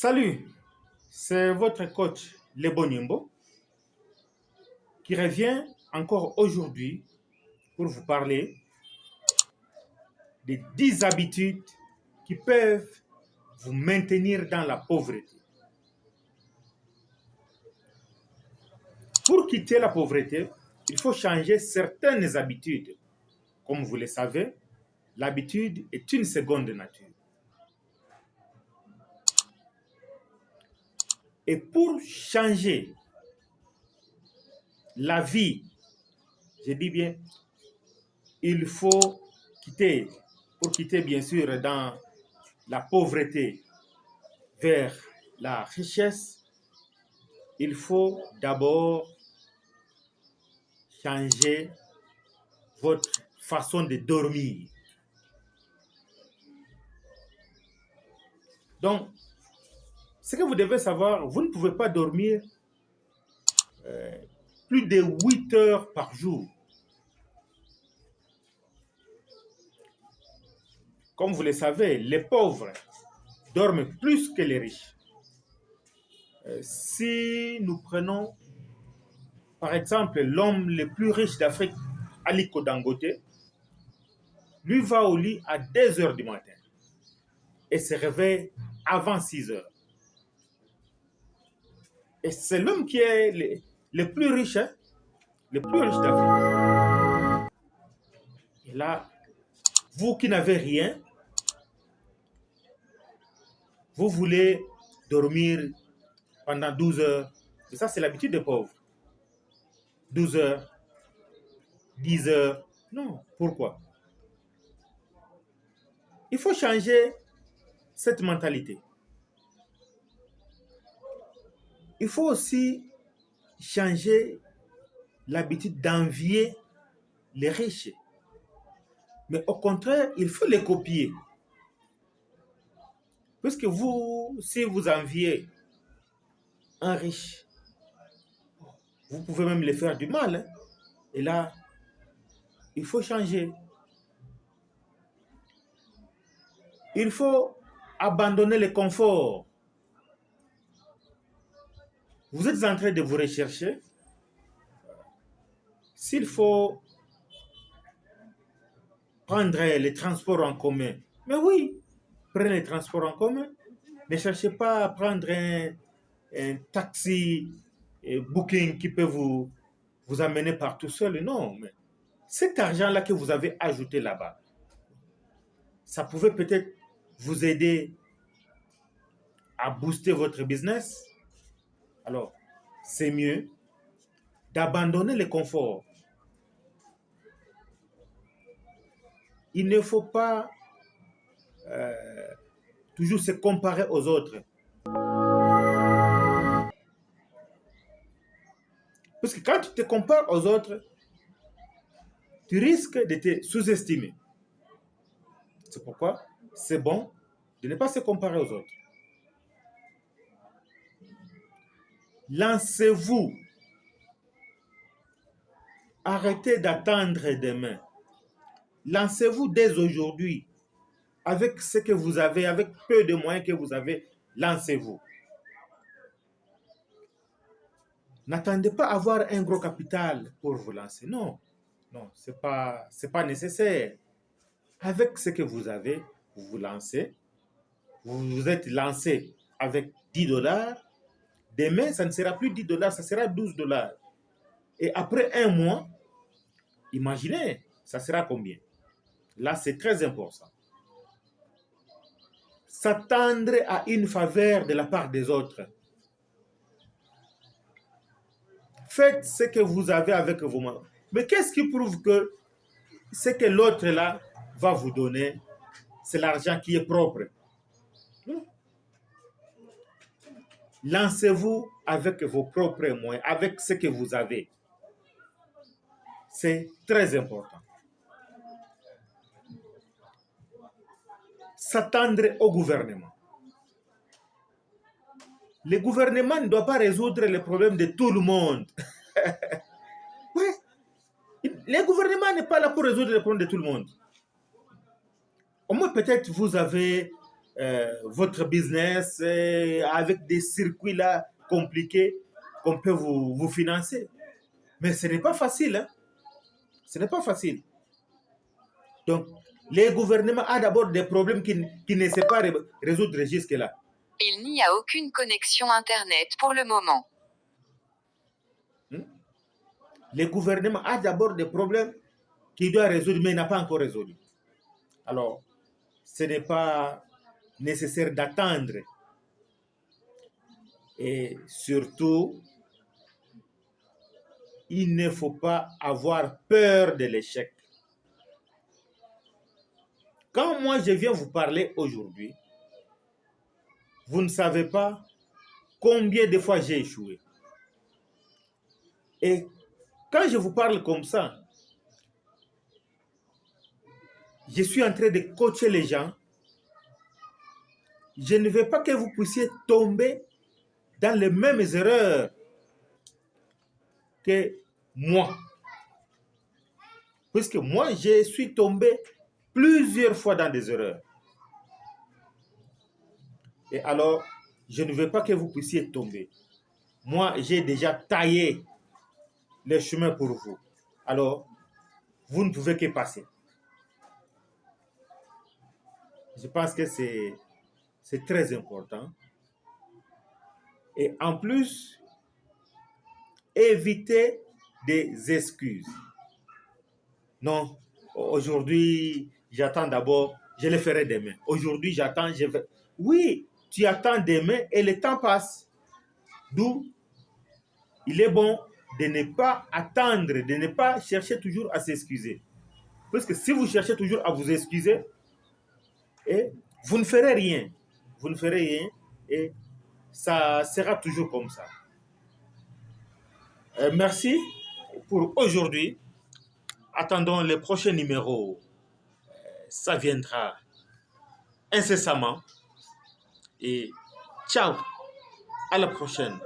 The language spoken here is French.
Salut, c'est votre coach Lebo Nimbo qui revient encore aujourd'hui pour vous parler des 10 habitudes qui peuvent vous maintenir dans la pauvreté. Pour quitter la pauvreté, il faut changer certaines habitudes. Comme vous le savez, l'habitude est une seconde nature. Et pour changer la vie, je dis bien, il faut quitter, pour quitter bien sûr dans la pauvreté vers la richesse, il faut d'abord changer votre façon de dormir. Donc, ce que vous devez savoir, vous ne pouvez pas dormir plus de 8 heures par jour. Comme vous le savez, les pauvres dorment plus que les riches. Si nous prenons, par exemple, l'homme le plus riche d'Afrique, Aliko Dangote, lui va au lit à 2 heures du matin et se réveille avant 6 heures. Et c'est l'homme qui est le plus riche, le plus riche d'Afrique. Et là, vous qui n'avez rien, vous voulez dormir pendant 12 heures. Et ça, c'est l'habitude des pauvres. 12 heures, 10 heures. Non, pourquoi? Il faut changer cette mentalité. Il faut aussi changer l'habitude d'envier les riches. Mais au contraire, il faut les copier. Puisque vous, si vous enviez un riche, vous pouvez même les faire du mal. Hein? Et là, il faut changer. Il faut abandonner le confort. Vous êtes en train de vous rechercher. S'il faut prendre les transports en commun, mais oui, prenez les transports en commun. Ne cherchez pas à prendre un taxi booking qui peut vous amener par tout seul. Non, mais cet argent-là que vous avez ajouté là-bas, ça pouvait peut-être vous aider à booster votre business. Alors, c'est mieux d'abandonner le confort. Il ne faut pas toujours se comparer aux autres. Parce que quand tu te compares aux autres, tu risques de te sous-estimer. C'est pourquoi c'est bon de ne pas se comparer aux autres. Lancez-vous. Arrêtez d'attendre demain. Lancez-vous dès aujourd'hui. Avec ce que vous avez, avec peu de moyens que vous avez, lancez-vous. N'attendez pas à avoir un gros capital pour vous lancer. Non, non, c'est pas nécessaire. Avec ce que vous avez, vous vous lancez. Vous vous êtes lancé avec 10 dollars. Demain, ça ne sera plus 10 dollars, ça sera 12 dollars. Et après un mois, imaginez, ça sera combien? Là, c'est très important. S'attendre à une faveur de la part des autres. Faites ce que vous avez avec vous-même. Mais qu'est-ce qui prouve que ce que l'autre là va vous donner, c'est l'argent qui est propre? Lancez-vous avec vos propres moyens, avec ce que vous avez. C'est très important. S'attendre au gouvernement. Le gouvernement ne doit pas résoudre les problèmes de tout le monde. Oui. Le gouvernement n'est pas là pour résoudre les problèmes de tout le monde. Au moins, peut-être vous avez votre business avec des circuits là compliqués qu'on peut vous financer. Mais ce n'est pas facile. Hein? Ce n'est pas facile. Donc, les gouvernements ont d'abord des problèmes qui ne savent pas résoudre jusque-là. Il n'y a aucune connexion Internet pour le moment. Les gouvernements ont d'abord des problèmes qu'ils doivent résoudre, mais n'ont pas encore résolu. Alors, ce n'est pas nécessaire d'attendre. Et surtout, il ne faut pas avoir peur de l'échec. Quand moi je viens vous parler aujourd'hui, vous ne savez pas combien de fois j'ai échoué. Et quand je vous parle comme ça, je suis en train de coacher les gens. Je ne veux pas que vous puissiez tomber dans les mêmes erreurs que moi. Puisque moi, je suis tombé plusieurs fois dans des erreurs. Et alors, je ne veux pas que vous puissiez tomber. Moi, j'ai déjà taillé les chemins pour vous. Alors, vous ne pouvez que passer. Je pense que c'est très important. Et en plus, évitez des excuses. Non, aujourd'hui, j'attends d'abord, je le ferai demain. Aujourd'hui, j'attends, je vais... Oui, tu attends demain et le temps passe. D'où il est bon de ne pas attendre, de ne pas chercher toujours à s'excuser. Parce que si vous cherchez toujours à vous excuser, vous ne ferez rien. Vous ne ferez rien et ça sera toujours comme ça. Merci pour aujourd'hui. Attendons le prochain numéro. Ça viendra incessamment. Et ciao, à la prochaine.